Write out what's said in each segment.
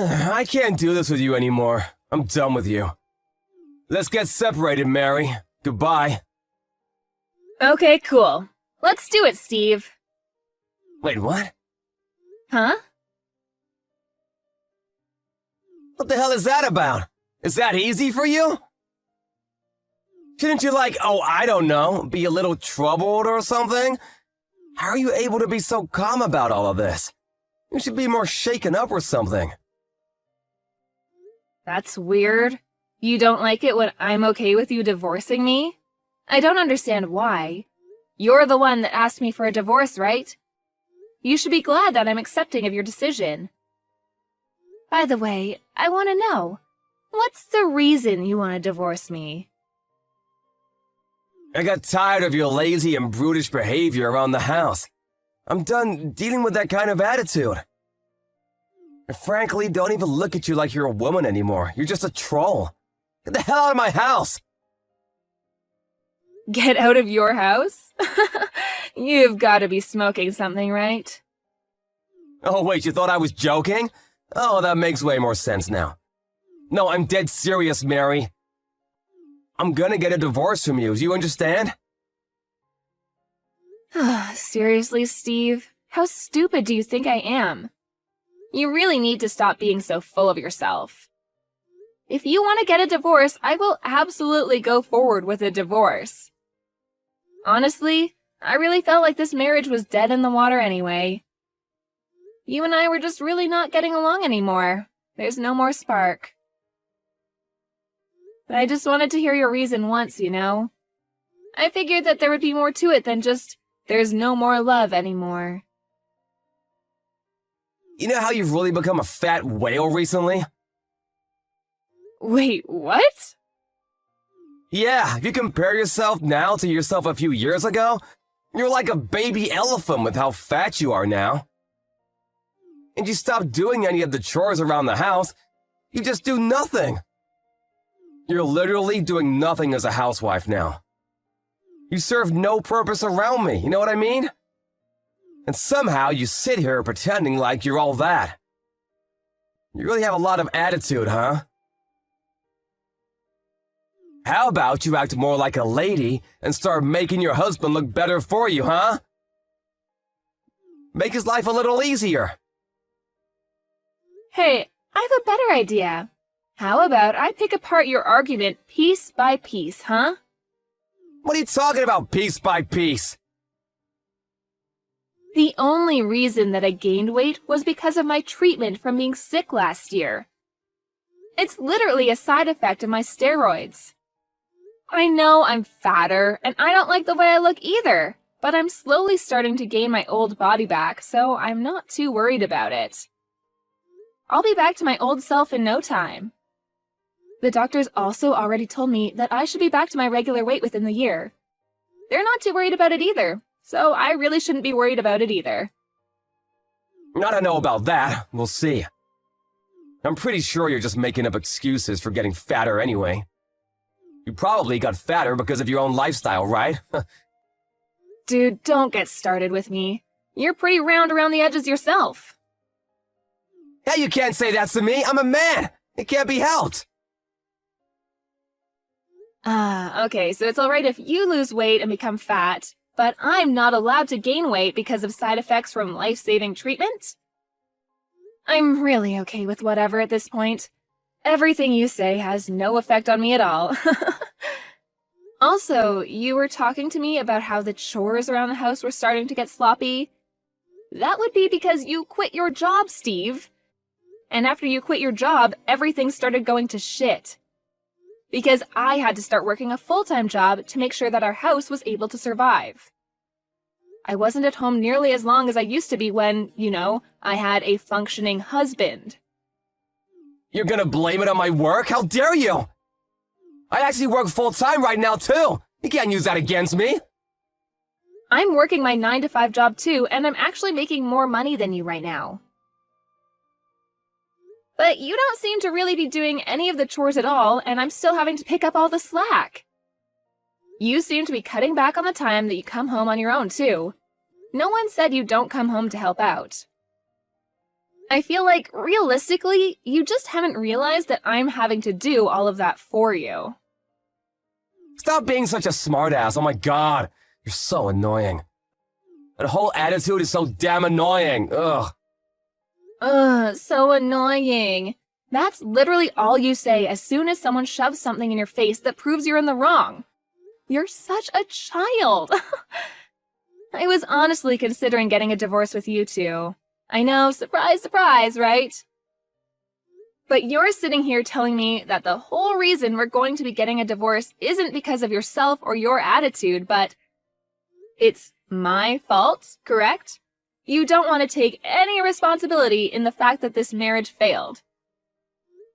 I can't do this with you anymore. I'm done with you. Let's get separated, Mary. Goodbye. Okay, cool. Let's do it, Steve. Wait, what? Huh? What the hell is that about? Is that easy for you? Shouldn't you I don't know, be a little troubled or something? How are you able to be so calm about all of this? You should be more shaken up or something. That's weird. You don't like it when I'm okay with you divorcing me? I don't understand why. You're the one that asked me for a divorce, right? You should be glad that I'm accepting of your decision. By the way, I want to know, what's the reason you want to divorce me? I got tired of your lazy and brutish behavior around the house. I'm done dealing with that kind of attitude. I frankly don't even look at you like you're a woman anymore. You're just a troll. Get the hell out of my house! Get out of your house? You've got to be smoking something, right? Oh wait, you thought I was joking? Oh, that makes way more sense now. No, I'm dead serious, Mary. I'm gonna get a divorce from you, do you understand? Seriously, Steve? How stupid do you think I am? You really need to stop being so full of yourself. If you want to get a divorce, I will absolutely go forward with a divorce. Honestly, I really felt like this marriage was dead in the water anyway. You and I were just really not getting along anymore. There's no more spark. But I just wanted to hear your reason once, you know? I figured that there would be more to it than just, there's no more love anymore. You know how you've really become a fat whale recently? Wait, what? Yeah, if you compare yourself now to yourself a few years ago, you're like a baby elephant with how fat you are now. And you stop doing any of the chores around the house, you just do nothing. You're literally doing nothing as a housewife now. You serve no purpose around me, you know what I mean? And somehow you sit here pretending like you're all that. You really have a lot of attitude, huh? How about you act more like a lady and start making your husband look better for you, huh? Make his life a little easier. Hey, I have a better idea. How about I pick apart your argument piece by piece, huh? What are you talking about, piece by piece? The only reason that I gained weight was because of my treatment from being sick last year. It's literally a side effect of my steroids. I know I'm fatter, and I don't like the way I look either, but I'm slowly starting to gain my old body back, so I'm not too worried about it. I'll be back to my old self in no time. The doctors also already told me that I should be back to my regular weight within the year. They're not too worried about it either, so I really shouldn't be worried about it either. I don't know about that. We'll see. I'm pretty sure you're just making up excuses for getting fatter anyway. You probably got fatter because of your own lifestyle, right? Dude, don't get started with me. You're pretty round around the edges yourself. Hey, you can't say that to me. I'm a man. It can't be helped. Okay, so it's alright if you lose weight and become fat, but I'm not allowed to gain weight because of side effects from life-saving treatment? I'm really okay with whatever at this point. Everything you say has no effect on me at all. Also, you were talking to me about how the chores around the house were starting to get sloppy. That would be because you quit your job, Steve. And after you quit your job, everything started going to shit. Because I had to start working a full-time job to make sure that our house was able to survive. I wasn't at home nearly as long as I used to be when, you know, I had a functioning husband. You're gonna blame it on my work? How dare you? I actually work full-time right now, too. You can't use that against me. I'm working my 9-to-5 job too, and I'm actually making more money than you right now. But you don't seem to really be doing any of the chores at all, and I'm still having to pick up all the slack. You seem to be cutting back on the time that you come home on your own, too. No one said you don't come home to help out. I feel like, realistically, you just haven't realized that I'm having to do all of that for you. Stop being such a smartass. Oh my god. You're so annoying. That whole attitude is so damn annoying. Ugh. Ugh, so annoying. That's literally all you say as soon as someone shoves something in your face that proves you're in the wrong. You're such a child. I was honestly considering getting a divorce with you two. I know, surprise, surprise, right? But you're sitting here telling me that the whole reason we're going to be getting a divorce isn't because of yourself or your attitude, but it's my fault, correct? You don't want to take any responsibility in the fact that this marriage failed.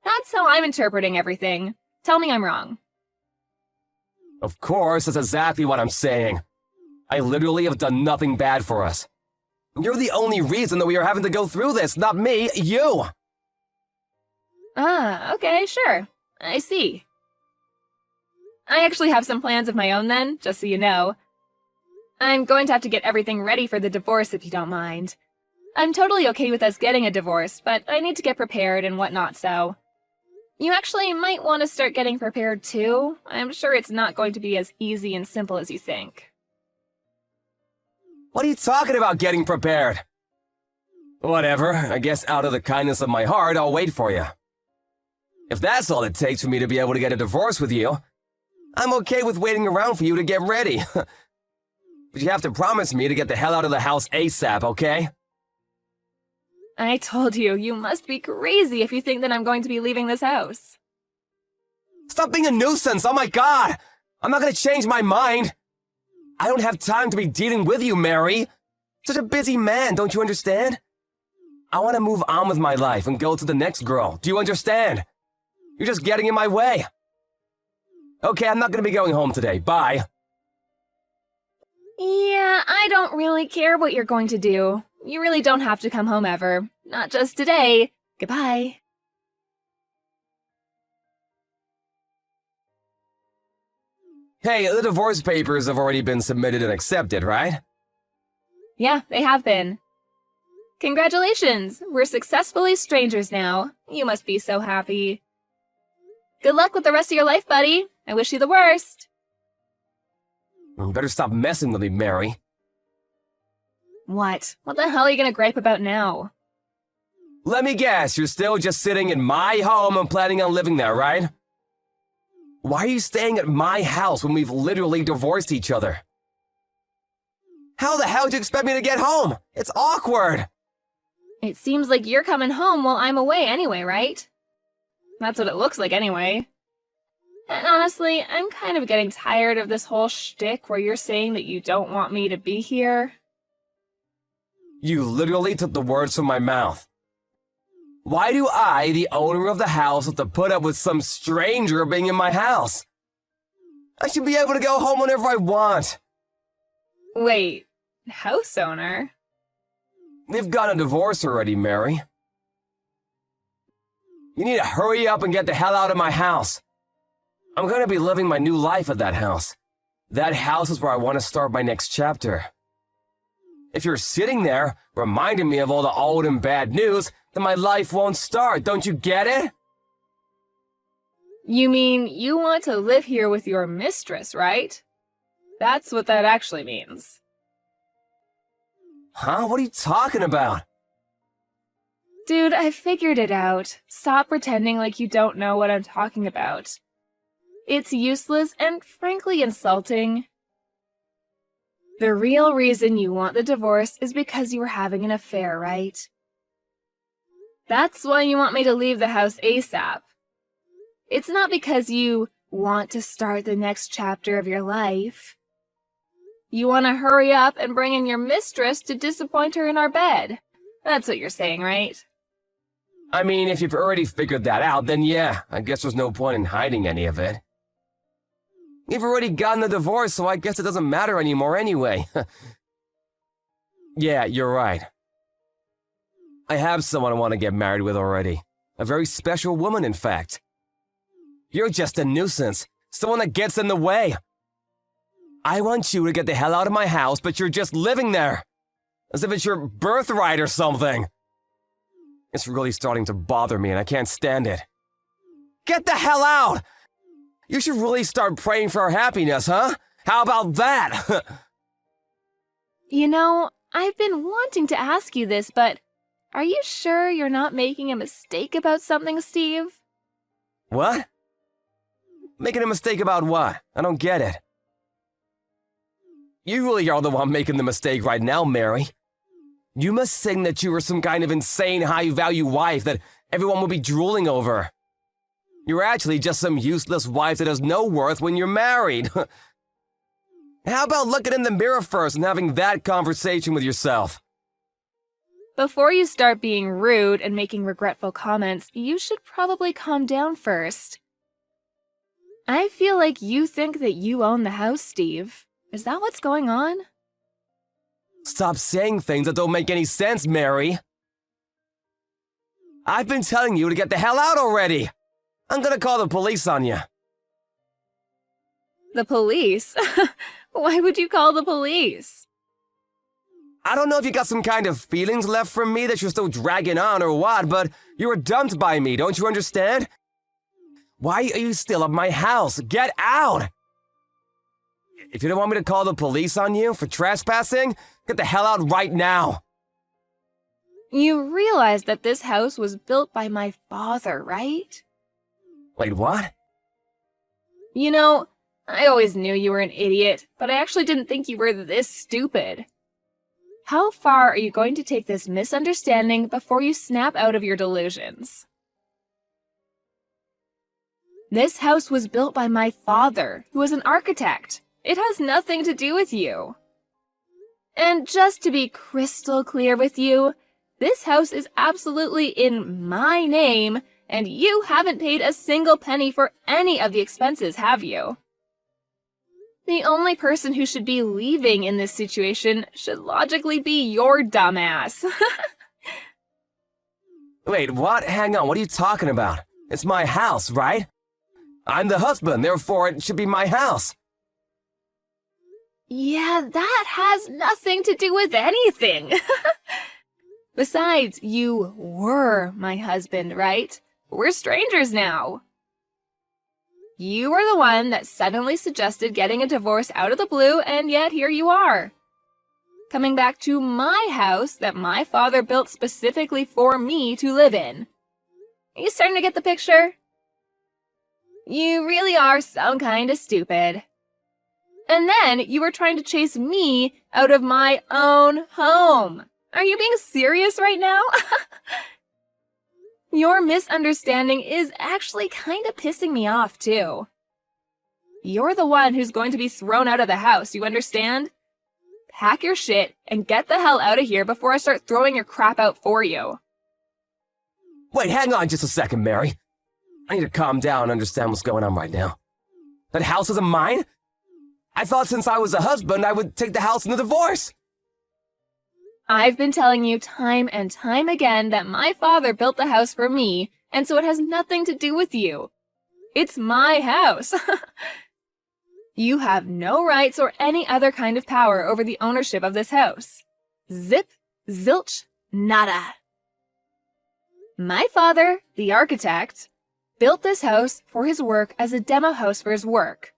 That's how I'm interpreting everything. Tell me I'm wrong. Of course, that's exactly what I'm saying. I literally have done nothing bad for us. You're the only reason that we are having to go through this, not me, you! Ah, okay, sure. I see. I actually have some plans of my own then, just so you know. I'm going to have to get everything ready for the divorce if you don't mind. I'm totally okay with us getting a divorce, but I need to get prepared and whatnot, so... You actually might want to start getting prepared too. I'm sure it's not going to be as easy and simple as you think. What are you talking about getting prepared? Whatever, I guess out of the kindness of my heart, I'll wait for you. If that's all it takes for me to be able to get a divorce with you, I'm okay with waiting around for you to get ready. But you have to promise me to get the hell out of the house ASAP, okay? I told you, you must be crazy if you think that I'm going to be leaving this house. Stop being a nuisance, oh my god! I'm not gonna change my mind! I don't have time to be dealing with you, Mary! Such a busy man, don't you understand? I want to move on with my life and go to the next girl, do you understand? You're just getting in my way. Okay, I'm not gonna be going home today, bye. Yeah, I don't really care what you're going to do. You really don't have to come home ever. Not just today. Goodbye. Hey, the divorce papers have already been submitted and accepted, right? Yeah, they have been. Congratulations! We're successfully strangers now. You must be so happy. Good luck with the rest of your life, buddy. I wish you the worst. You better stop messing with me, Mary. What? What the hell are you gonna gripe about now? Let me guess, you're still just sitting in my home and planning on living there, right? Why are you staying at my house when we've literally divorced each other? How the hell do you expect me to get home? It's awkward! It seems like you're coming home while I'm away anyway, right? That's what it looks like anyway. And honestly, I'm kind of getting tired of this whole shtick where you're saying that you don't want me to be here. You literally took the words from my mouth. Why do I, the owner of the house, have to put up with some stranger being in my house? I should be able to go home whenever I want. Wait, house owner? We've got a divorce already, Mary. You need to hurry up and get the hell out of my house. I'm going to be living my new life at that house. That house is where I want to start my next chapter. If you're sitting there, reminding me of all the old and bad news, then my life won't start, don't you get it? You mean you want to live here with your mistress, right? That's what that actually means. Huh? What are you talking about? Dude, I figured it out. Stop pretending like you don't know what I'm talking about. It's useless and frankly insulting. The real reason you want the divorce is because you were having an affair, right? That's why you want me to leave the house ASAP. It's not because you want to start the next chapter of your life. You want to hurry up and bring in your mistress to disappoint her in our bed. That's what you're saying, right? I mean, if you've already figured that out, then yeah, I guess there's no point in hiding any of it. You've already gotten a divorce, so I guess it doesn't matter anymore anyway. Yeah, you're right. I have someone I want to get married with already. A very special woman, in fact. You're just a nuisance. Someone that gets in the way. I want you to get the hell out of my house, but you're just living there. As if it's your birthright or something. It's really starting to bother me and I can't stand it. Get the hell out! You should really start praying for our happiness, huh? How about that? You know, I've been wanting to ask you this, but are you sure you're not making a mistake about something, Steve? What? Making a mistake about what? I don't get it. You really are the one making the mistake right now, Mary. You must think that you are some kind of insane high-value wife that everyone will be drooling over. You're actually just some useless wife that has no worth when you're married. How about looking in the mirror first and having that conversation with yourself? Before you start being rude and making regretful comments, you should probably calm down first. I feel like you think that you own the house, Steve. Is that what's going on? Stop saying things that don't make any sense, Mary. I've been telling you to get the hell out already. I'm gonna call the police on you. The police? Why would you call the police? I don't know if you got some kind of feelings left from me that you're still dragging on or what, but you were dumped by me, don't you understand? Why are you still at my house? Get out! If you don't want me to call the police on you for trespassing, get the hell out right now. You realize that this house was built by my father, right? Wait, what? You know, I always knew you were an idiot, but I actually didn't think you were this stupid. How far are you going to take this misunderstanding before you snap out of your delusions? This house was built by my father, who was an architect. It has nothing to do with you. And just to be crystal clear with you, this house is absolutely in my name, and you haven't paid a single penny for any of the expenses, have you? The only person who should be leaving in this situation should logically be your dumbass. Wait, what? Hang on, what are you talking about? It's my house, right? I'm the husband, therefore it should be my house. Yeah, that has nothing to do with anything. Besides, you were my husband, right? We're strangers now. You were the one that suddenly suggested getting a divorce out of the blue, and yet here you are. Coming back to my house that my father built specifically for me to live in. Are you starting to get the picture? You really are some kind of stupid. And then you were trying to chase me out of my own home. Are you being serious right now? Your misunderstanding is actually kind of pissing me off, too. You're the one who's going to be thrown out of the house, you understand? Pack your shit and get the hell out of here before I start throwing your crap out for you. Wait, hang on just a second, Mary. I need to calm down and understand what's going on right now. That house isn't mine? I thought since I was a husband, I would take the house in the divorce. I've been telling you time and time again that my father built the house for me, and so it has nothing to do with you. It's my house. You have no rights or any other kind of power over the ownership of this house. Zip, zilch, nada. My father, the architect, built this house for his work as a demo house for his work.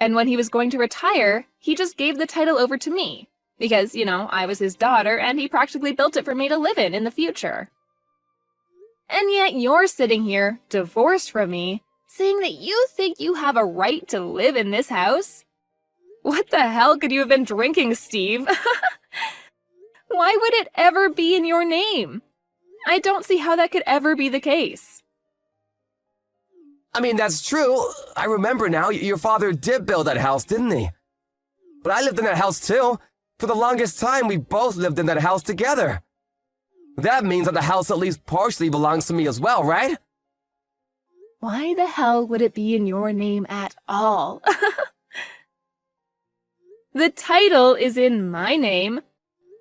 And when he was going to retire, he just gave the title over to me. Because, you know, I was his daughter, and he practically built it for me to live in the future. And yet you're sitting here, divorced from me, saying that you think you have a right to live in this house? What the hell could you have been drinking, Steve? Why would it ever be in your name? I don't see how that could ever be the case. I mean, that's true. I remember now, your father did build that house, didn't he? But I lived in that house too. For the longest time, we both lived in that house together. That means that the house at least partially belongs to me as well, right? Why the hell would it be in your name at all? The title is in my name.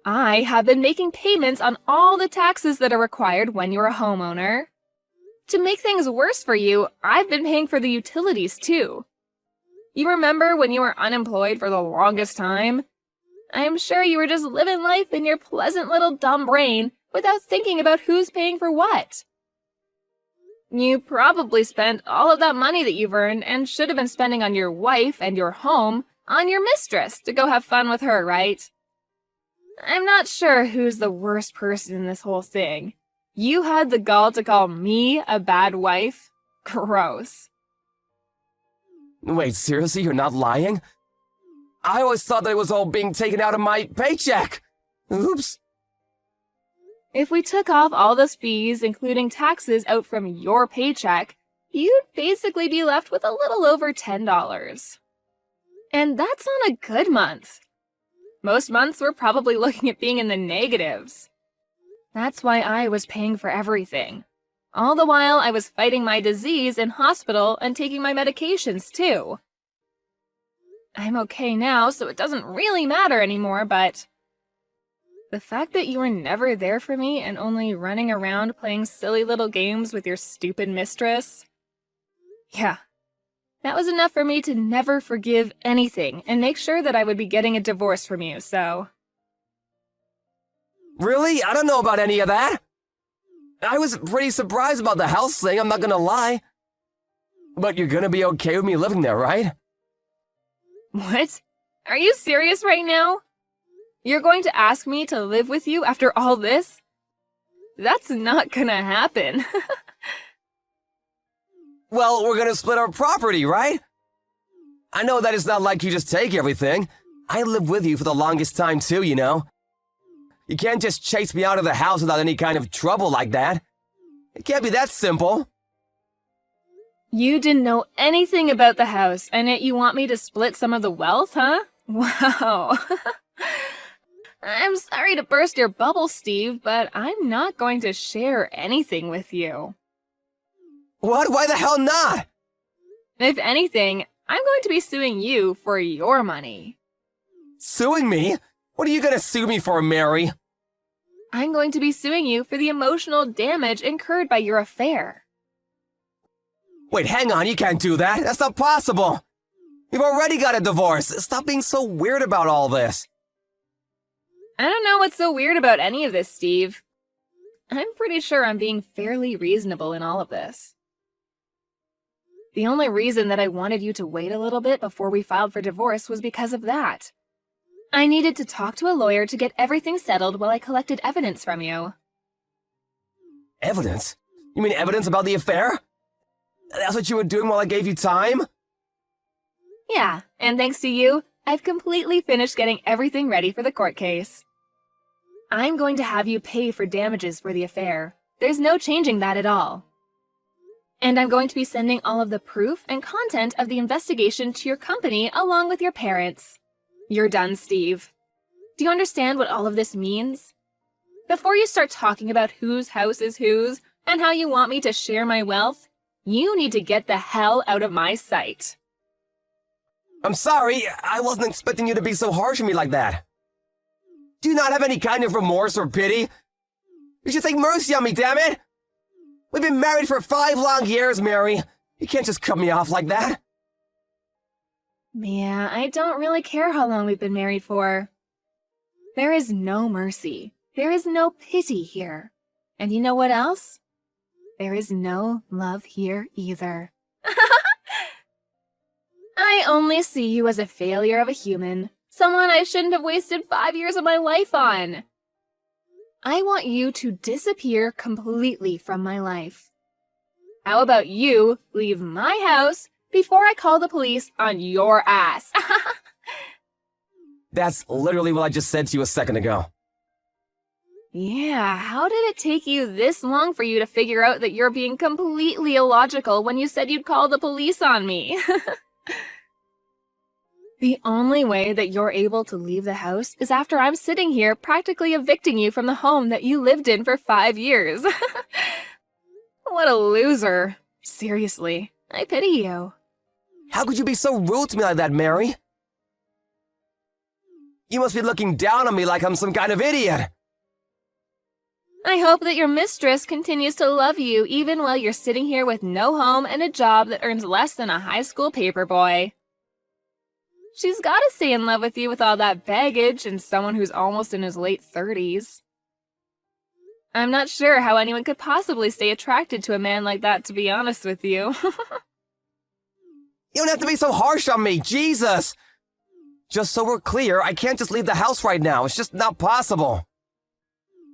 I have been making payments on all the taxes that are required when you're a homeowner. To make things worse for you, I've been paying for the utilities too. You remember when you were unemployed for the longest time? I'm sure you were just living life in your pleasant little dumb brain without thinking about who's paying for what. You probably spent all of that money that you've earned and should have been spending on your wife and your home on your mistress to go have fun with her, right? I'm not sure who's the worst person in this whole thing. You had the gall to call me a bad wife? Gross. Wait, seriously, you're not lying? I always thought that it was all being taken out of my paycheck. Oops. If we took off all those fees, including taxes, out from your paycheck, you'd basically be left with a little over $10. And that's on a good month. Most months we're probably looking at being in the negatives. That's why I was paying for everything. All the while I was fighting my disease in hospital and taking my medications too. I'm okay now, so it doesn't really matter anymore, but the fact that you were never there for me and only running around playing silly little games with your stupid mistress, yeah, that was enough for me to never forgive anything and make sure that I would be getting a divorce from you, so. Really? I don't know about any of that. I was pretty surprised about the house thing, I'm not gonna lie. But you're gonna be okay with me living there, right? What? Are you serious right now? You're going to ask me to live with you after all this? That's not gonna happen. Well, we're gonna split our property, right? I know that it's not like you just take everything. I lived with you for the longest time too, you know. You can't just chase me out of the house without any kind of trouble like that. It can't be that simple. You didn't know anything about the house, and yet you want me to split some of the wealth, huh? Wow. I'm sorry to burst your bubble, Steve, but I'm not going to share anything with you. What? Why the hell not? If anything, I'm going to be suing you for your money. Suing me? What are you gonna sue me for, Mary? I'm going to be suing you for the emotional damage incurred by your affair. Wait, hang on, you can't do that. That's not possible. You've already got a divorce. Stop being so weird about all this. I don't know what's so weird about any of this, Steve. I'm pretty sure I'm being fairly reasonable in all of this. The only reason that I wanted you to wait a little bit before we filed for divorce was because of that. I needed to talk to a lawyer to get everything settled while I collected evidence from you. Evidence? You mean evidence about the affair? That's what you were doing while I gave you time? Yeah, and thanks to you, I've completely finished getting everything ready for the court case. I'm going to have you pay for damages for the affair. There's no changing that at all. And I'm going to be sending all of the proof and content of the investigation to your company along with your parents. You're done, Steve. Do you understand what all of this means? Before you start talking about whose house is whose and how you want me to share my wealth, you need to get the hell out of my sight. I'm sorry, I wasn't expecting you to be so harsh on me like that. Do you not have any kind of remorse or pity? You should take mercy on me, damn it! We've been married for 5 long years, Mary. You can't just cut me off like that. Yeah, I don't really care how long we've been married for. There is no mercy. There is no pity here. And you know what else? There is no love here either. I only see you as a failure of a human, someone I shouldn't have wasted 5 years of my life on. I want you to disappear completely from my life. How about you leave my house before I call the police on your ass? That's literally what I just said to you a second ago. Yeah, how did it take you this long for you to figure out that you're being completely illogical when you said you'd call the police on me? The only way that you're able to leave the house is after I'm sitting here practically evicting you from the home that you lived in for 5 years. What a loser. Seriously, I pity you. How could you be so rude to me like that, Mary? You must be looking down on me like I'm some kind of idiot. I hope that your mistress continues to love you even while you're sitting here with no home and a job that earns less than a high school paperboy. She's gotta stay in love with you with all that baggage and someone who's almost in his late 30s. I'm not sure how anyone could possibly stay attracted to a man like that, to be honest with you. You don't have to be so harsh on me, Jesus! Just so we're clear, I can't just leave the house right now. It's just not possible.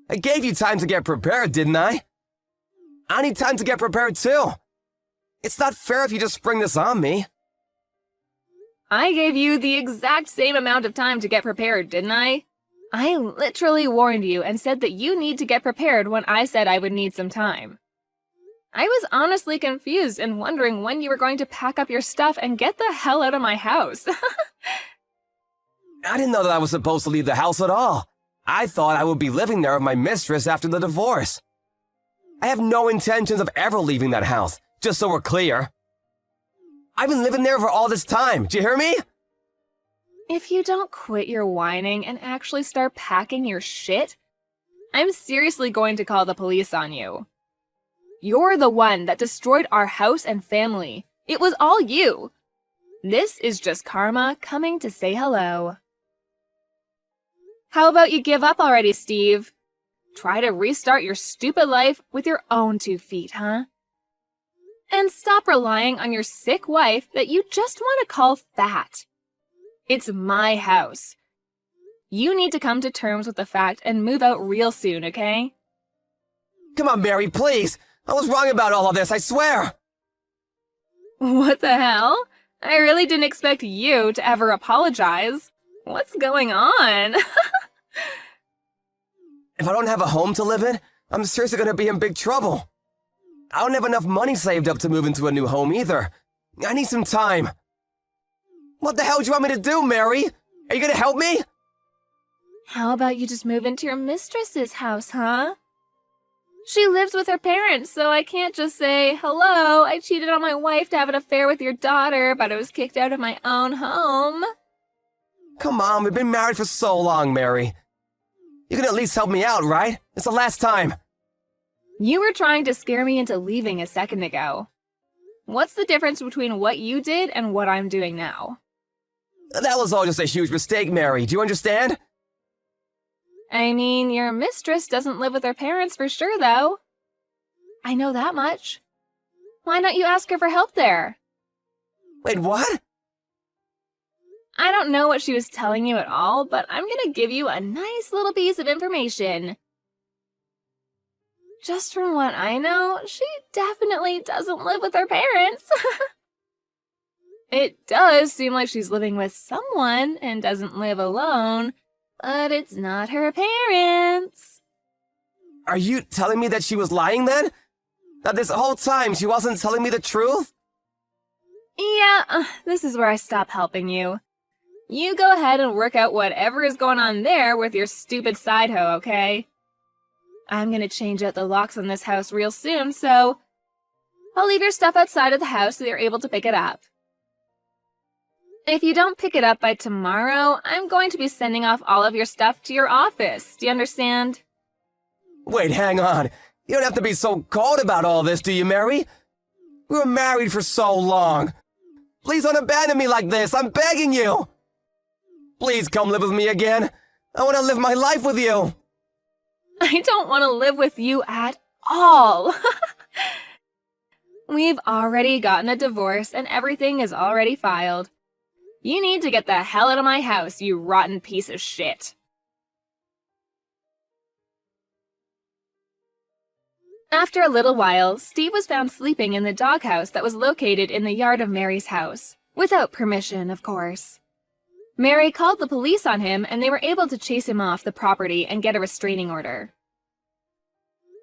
I gave you time to get prepared, didn't I? I need time to get prepared too. It's not fair if you just spring this on me. I gave you the exact same amount of time to get prepared, didn't I? I literally warned you and said that you need to get prepared when I said I would need some time. I was honestly confused and wondering when you were going to pack up your stuff and get the hell out of my house. I didn't know that I was supposed to leave the house at all. I thought I would be living there with my mistress after the divorce. I have no intentions of ever leaving that house, just so we're clear. I've been living there for all this time, do you hear me? If you don't quit your whining and actually start packing your shit, I'm seriously going to call the police on you. You're the one that destroyed our house and family. It was all you. This is just karma coming to say hello. How about you give up already, Steve? Try to restart your stupid life with your own 2 feet, huh? And stop relying on your sick wife that you just want to call fat. It's my house. You need to come to terms with the fact and move out real soon, okay? Come on, Mary, please. I was wrong about all of this, I swear. What the hell? I really didn't expect you to ever apologize. What's going on? If I don't have a home to live in, I'm seriously gonna be in big trouble. I don't have enough money saved up to move into a new home either. I need some time. What the hell do you want me to do, Mary? Are you gonna help me? How about you just move into your mistress's house, huh? She lives with her parents, so I can't just say, hello, I cheated on my wife to have an affair with your daughter, but I was kicked out of my own home. Come on, we've been married for so long, Mary. You can at least help me out, right? It's the last time. You were trying to scare me into leaving a second ago. What's the difference between what you did and what I'm doing now? That was all just a huge mistake, Mary. Do you understand? I mean, your mistress doesn't live with her parents for sure, though. I know that much. Why don't you ask her for help there? Wait, what? I don't know what she was telling you at all, but I'm gonna give you a nice little piece of information. Just from what I know, she definitely doesn't live with her parents. It does seem like she's living with someone and doesn't live alone, but it's not her parents. Are you telling me that she was lying then? That this whole time she wasn't telling me the truth? Yeah, this is where I stop helping you. You go ahead and work out whatever is going on there with your stupid side hoe, okay? I'm gonna change out the locks on this house real soon, so I'll leave your stuff outside of the house so you're able to pick it up. If you don't pick it up by tomorrow, I'm going to be sending off all of your stuff to your office. Do you understand? Wait, hang on. You don't have to be so cold about all this, do you, Mary? We were married for so long. Please don't abandon me like this. I'm begging you. Please come live with me again. I want to live my life with you. I don't want to live with you at all. We've already gotten a divorce and everything is already filed. You need to get the hell out of my house, you rotten piece of shit. After a little while, Steve was found sleeping in the doghouse that was located in the yard of Mary's house. Without permission, of course. Mary called the police on him and they were able to chase him off the property and get a restraining order.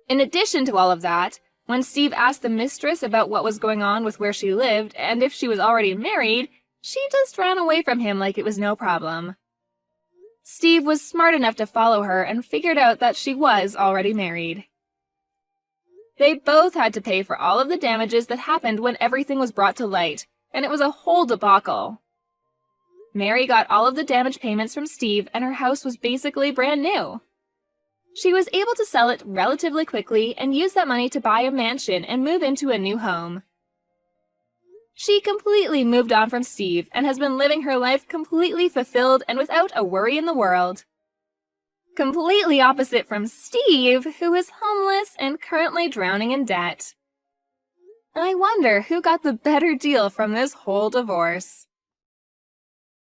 In addition to all of that, when Steve asked the mistress about what was going on with where she lived and if she was already married, she just ran away from him like it was no problem. Steve was smart enough to follow her and figured out that she was already married. They both had to pay for all of the damages that happened when everything was brought to light, and it was a whole debacle. Mary got all of the damage payments from Steve and her house was basically brand new. She was able to sell it relatively quickly and use that money to buy a mansion and move into a new home. She completely moved on from Steve and has been living her life completely fulfilled and without a worry in the world. Completely opposite from Steve, who is homeless and currently drowning in debt. I wonder who got the better deal from this whole divorce.